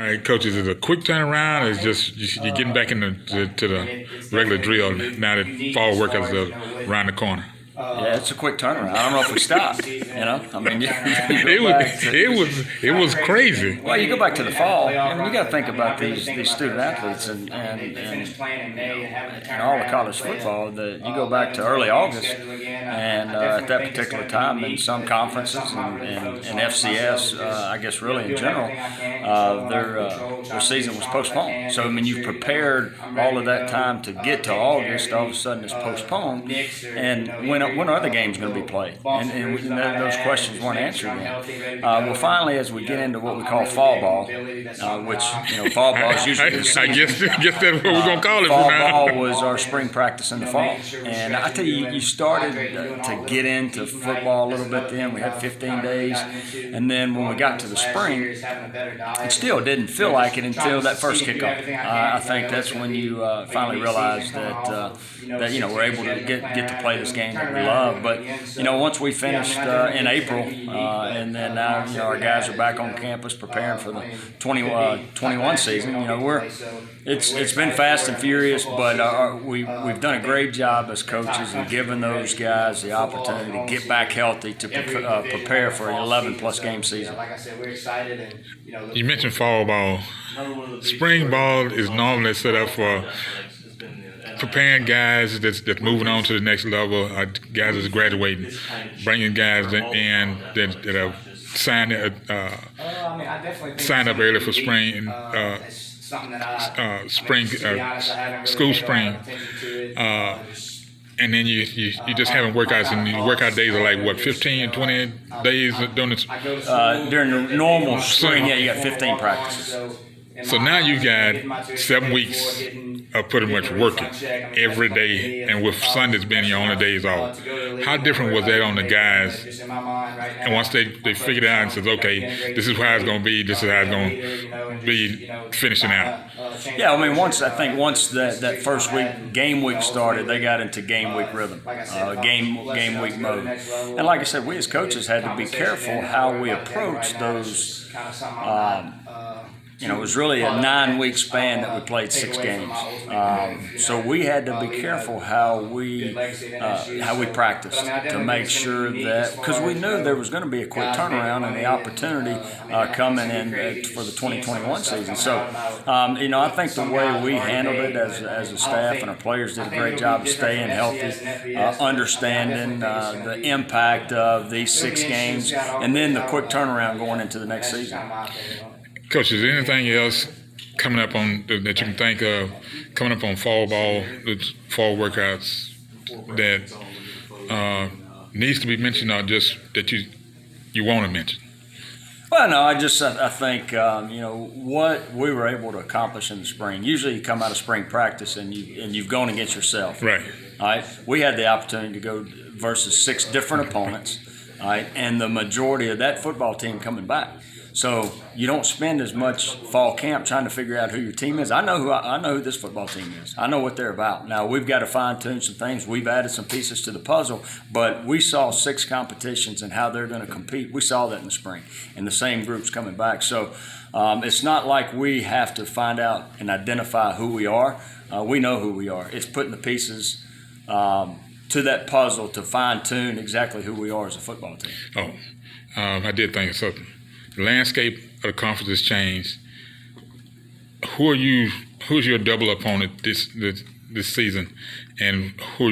right, Coach, is it a quick turnaround, or is just you're getting back into to the regular drill now that fall workouts are around the corner? Yeah, it's a quick turnaround. I don't know if we stopped. I mean, it was crazy. Well, you go back to the fall, and you got to think about these student athletes and all the college football. That you go back to early August, and at that particular time, in some conferences and FCS, I guess really in general, their season was postponed. So I mean, you've prepared all of that time to get to August. All of a sudden, it's postponed, and when are the games going to be played? And those questions weren't answered then. Well, finally, as we get into what we call fall ball, which fall ball is usually I guess that's what we're going to call it. Fall ball was our spring practice in the fall, and I tell you, you started to get into football a little bit then. We had 15 days, and then when we got to the spring, it still didn't feel like it until that first kickoff. I think that's when you finally realized that we're able to get to play this game that we love. But once we finished in April, and then now our guys are back on campus preparing for the 21 season. It's been fast and furious, but we've done a great job as coaches in giving those guys the opportunity to get back healthy to prepare for an 11-plus game season. You mentioned fall ball. Spring ball is normally set up for preparing guys that's moving on to the next level, guys that's graduating, bringing guys in that are signed up early for spring, school spring, and then you just having workouts, and your workout days are like what, 15, 20 days during the normal spring. Yeah, you got 15 practices. So now you got 7 weeks of pretty much working every day, and with Sundays being your only days off. How different was that on the guys? And once they figured it out and says, okay, this is how it's going to be, this is how it's going to be finishing out. Yeah, I mean, once that first week, game week started, they got into game week rhythm, game week mode. And like I said, we as coaches had to be careful how we approach those. It was really a 9-week span that we played 6 games. So we had to be careful how we practiced to make sure that, because we knew there was going to be a quick turnaround and the opportunity coming in for the 2021 season. So, I think the way we handled it as a staff and our players did a great job of staying healthy, understanding the impact of these 6 games, and then the quick turnaround going into the next season. Coach, is there anything else coming up on that you can think of coming up on fall ball, the fall workouts that needs to be mentioned, or just that you want to mention? Well, no, I think what we were able to accomplish in the spring. Usually, you come out of spring practice and you've gone against yourself. Right. All right. We had the opportunity to go versus 6 different opponents. All right, and the majority of that football team coming back. So you don't spend as much fall camp trying to figure out who your team is. I know who this football team is. I know what they're about. Now we've got to fine tune some things. We've added some pieces to the puzzle, but we saw 6 competitions and how they're going to compete. We saw that in the spring, and the same groups coming back. So it's not like we have to find out and identify who we are. We know who we are. It's putting the pieces to that puzzle to fine tune exactly who we are as a football team. Oh, I did think of something. The landscape of the conference has changed. Who's your double opponent this season, and what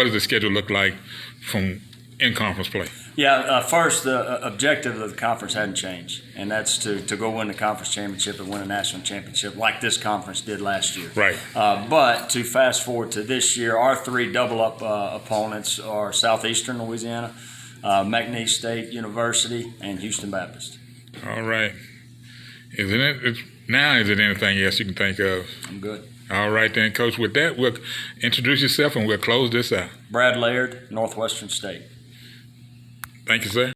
does the schedule look like from in-conference play? Yeah, first, the objective of the conference hadn't changed, and that's to go win the conference championship and win a national championship like this conference did last year. Right. But to fast forward to this year, our 3 double-up opponents are Southeastern Louisiana, McNeese State University, and Houston Baptist. All right. Is it anything else you can think of? I'm good. All right then, Coach. With that, we'll introduce yourself and we'll close this out. Brad Laird, Northwestern State. Thank you, sir.